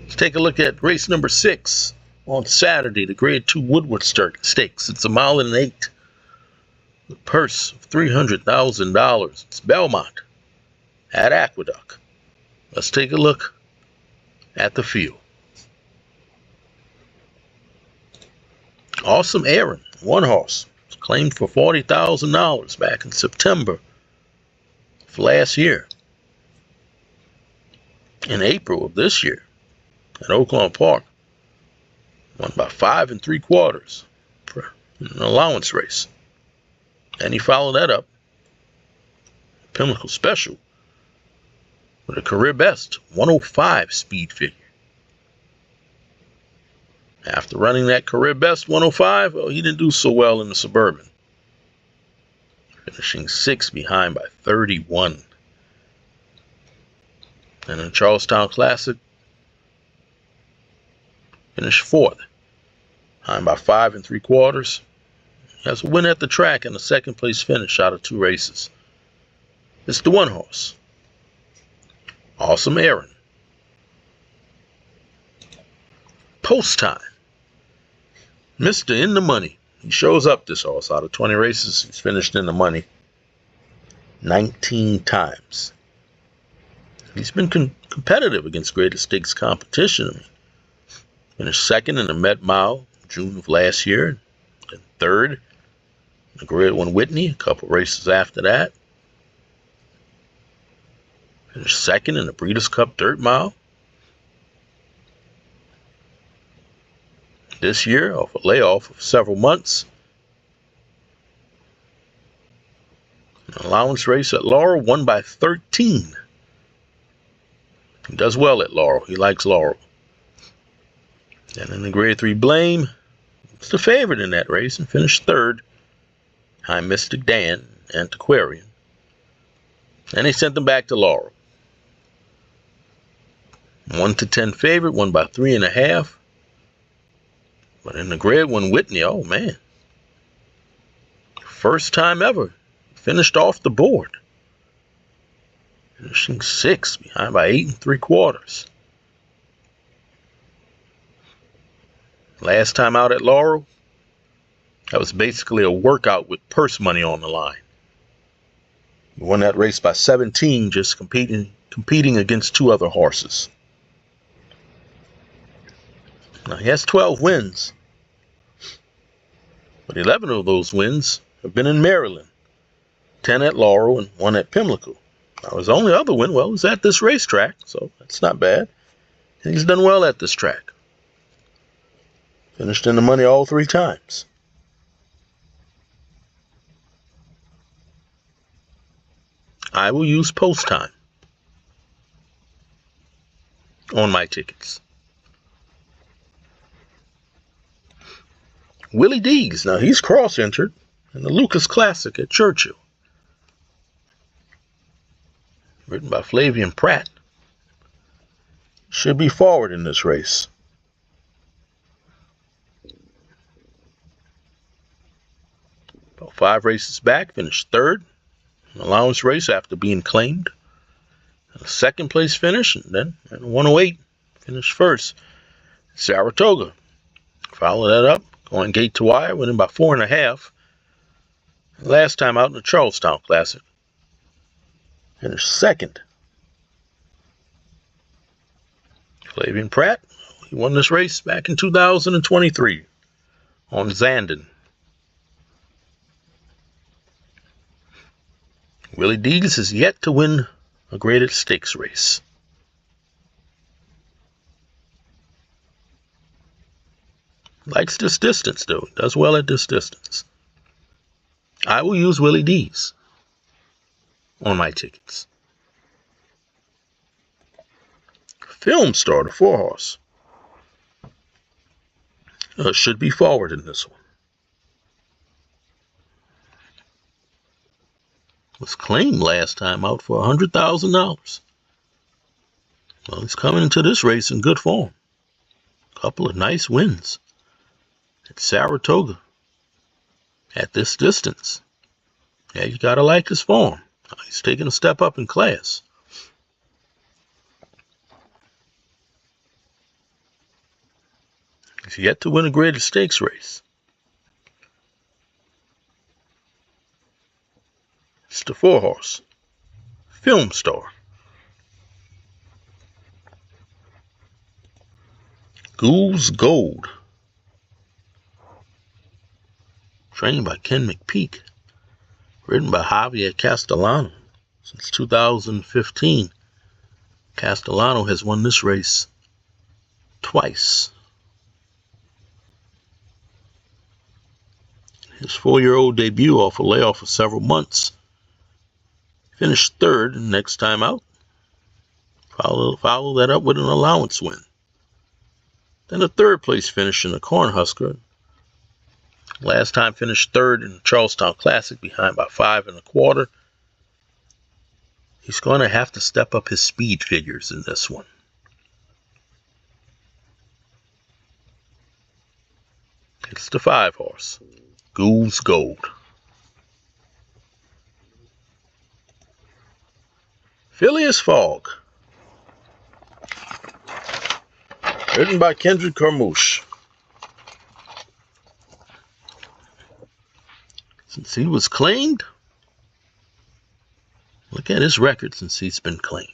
Let's take a look at race number 6 on Saturday, the Grade 2 Woodward Stakes. It's a 1 1/8 miles. The purse of $300,000. It's Belmont at Aqueduct. Let's take a look at the field. Awesome Aaron, 1 horse. It's claimed for $40,000 back in September of last year. In April of this year at Oaklawn Park, won by 5 3/4 for an allowance race. And he followed that up, Pinnacle Special, with a career best 105 speed figure. After running that career best 105, well, he didn't do so well in the Suburban, finishing 6th behind by 31. And in the Charlestown Classic, finished 4th, behind by 5 3/4. He has a win at the track and a 2nd place finish out of 2 races. It's the 1 horse, Awesome Aaron. Post time. Mr. In the Money. He shows up, this horse. Out of 20 races, he's finished in the money 19 times. He's been competitive against greater stakes competition. I mean, finished 2nd in the Met Mile, June of last year, and 3rd in the Grade 1 Whitney, a couple races after that. Finished 2nd in the Breeders' Cup Dirt Mile. This year, off a layoff of several months, an allowance race at Laurel, won by 13. He does well at Laurel. He likes Laurel. And in the Grade 3 Blame, it's the favorite in that race and finished 3rd behind Mystic Dan, Antiquarian. And they sent them back to Laurel. 1-10 favorite, won by 3.5. But in the Grade 1 Whitney, oh man, first time ever, finished off the board, finishing 6th behind by 8 3/4. Last time out at Laurel, that was basically a workout with purse money on the line. He won that race by 17, just competing against 2 other horses. Now he has 12 wins, but 11 of those wins have been in Maryland. 10 at Laurel and 1 at Pimlico. Now his only other win, well, was at this racetrack, so that's not bad. And he's done well at this track. Finished in the money all 3 times. I will use post time on my tickets. Willy D. Now he's cross-entered in the Lucas Classic at Churchill. Written by Flavian Pratt. Should be forward in this race. About 5 races back, finished 3rd. An allowance race after being claimed. And a 2nd place finish, and then at 108, finished 1st. Saratoga. Follow that up, going gate to wire, winning by 4.5. Last time out in the Charlestown Classic, finished 2nd. Flavian Pratt, he won this race back in 2023 on Zandon. Willy D has yet to win a graded stakes race. Likes this distance, though. Does well at this distance. I will use Willy D's on my tickets. Film Star, the 4 horse, should be forward in this one. Was claimed last time out for $100,000. Well, he's coming into this race in good form. Couple of nice wins at Saratoga at this distance. Yeah, you gotta like his form. He's taking a step up in class. He's yet to win a graded stakes race. It's the 4-horse, Film Star. Gould's Gold. Trained by Ken McPeak. Ridden by Javier Castellano. Since 2015, Castellano has won this race twice. His 4-year-old debut off a layoff for several months. Finished third next time out. Follow that up with an allowance win. Then a third place finish in the Cornhusker. Last time finished third in the Charlestown Classic, behind by 5 1/4. He's going to have to step up his speed figures in this one. It's the 5-horse, Gould's Gold. Phileas Fogg. Written by Kendrick Carmouche. Since he was claimed, look at his record since he's been claimed.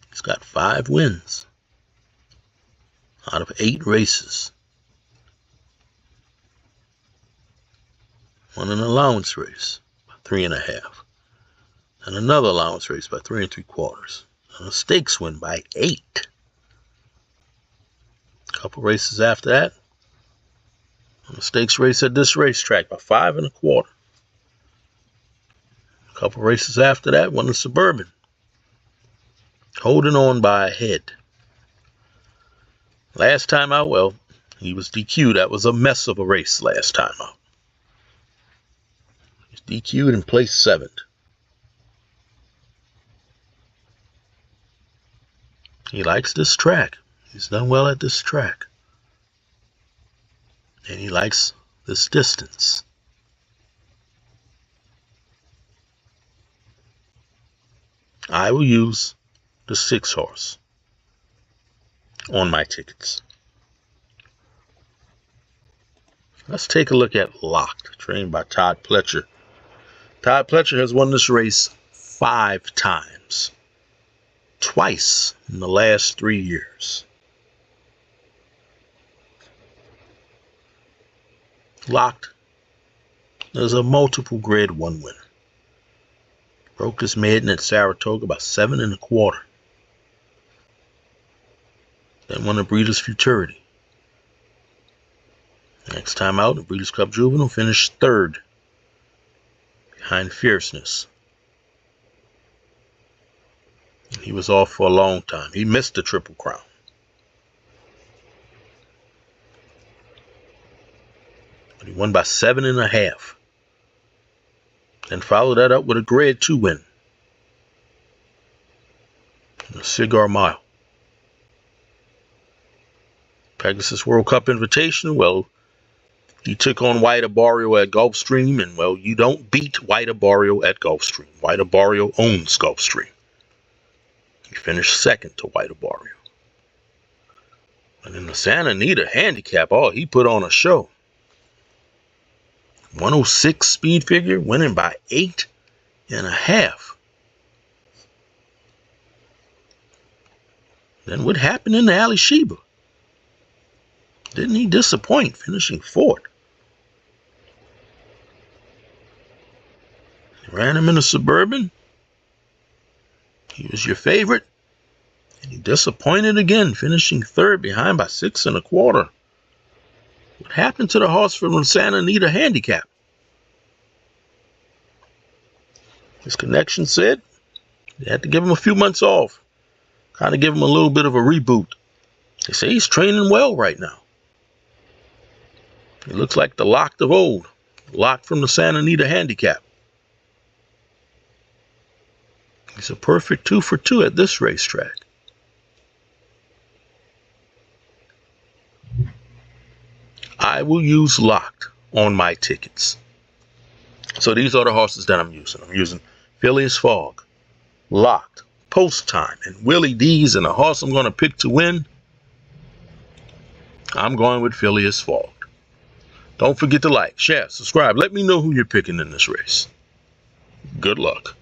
He's got 5 wins out of 8 races. Won an allowance race by 3 1/2. And another allowance race by 3 3/4. And a stakes win by 8. A couple races after that. And a stakes race at this racetrack by 5 1/4. A couple races after that, won the Suburban. Holding on by a head. Last time out, well, he was DQ'd. That was a mess of a race last time out. He was DQ'd and placed 7th. He likes this track. He's done well at this track. And he likes this distance. I will use the 6-horse on my tickets. Let's take a look at Locked, trained by Todd Pletcher. Todd Pletcher has won this race 5 times. Twice in the last 3 years. Locked is a multiple grade 1 winner. Broke this maiden at Saratoga by 7 1/4. Then won the Breeders' Futurity. Next time out, the Breeders' Cup Juvenile finished 3rd behind Fierceness. He was off for a long time. He missed the Triple Crown. But he won by 7 1/2. Then followed that up with a grade 2 win. The Cigar Mile. Pegasus World Cup Invitational, well, he took on White Arborio at Gulfstream, and, well, you don't beat White Arborio at Gulfstream. White Arborio owns Gulfstream. He finished 2nd to White Arborio. And in the Santa Anita Handicap, oh, he put on a show. 106 speed figure, winning by 8 1/2. Then what happened in the Ali Sheba? Didn't he disappoint, finishing 4th? Ran him in the Suburban. He was your favorite. And he disappointed again, finishing 3rd behind by 6 1/4. What happened to the horse from the Santa Anita Handicap? His connection said they had to give him a few months off. Kind of give him a little bit of a reboot. They say he's training well right now. He looks like the Locked of old. Locked from the Santa Anita Handicap. He's a perfect 2 for 2 at this racetrack. I will use Locked on my tickets. So these are the horses that I'm using. I'm using Phileas Fogg, Locked, Post Time, and Willy D's. And the horse I'm going to pick to win I'm going with Phileas Fogg. Don't forget to like, share, subscribe. Let me know who you're picking in this race. Good luck.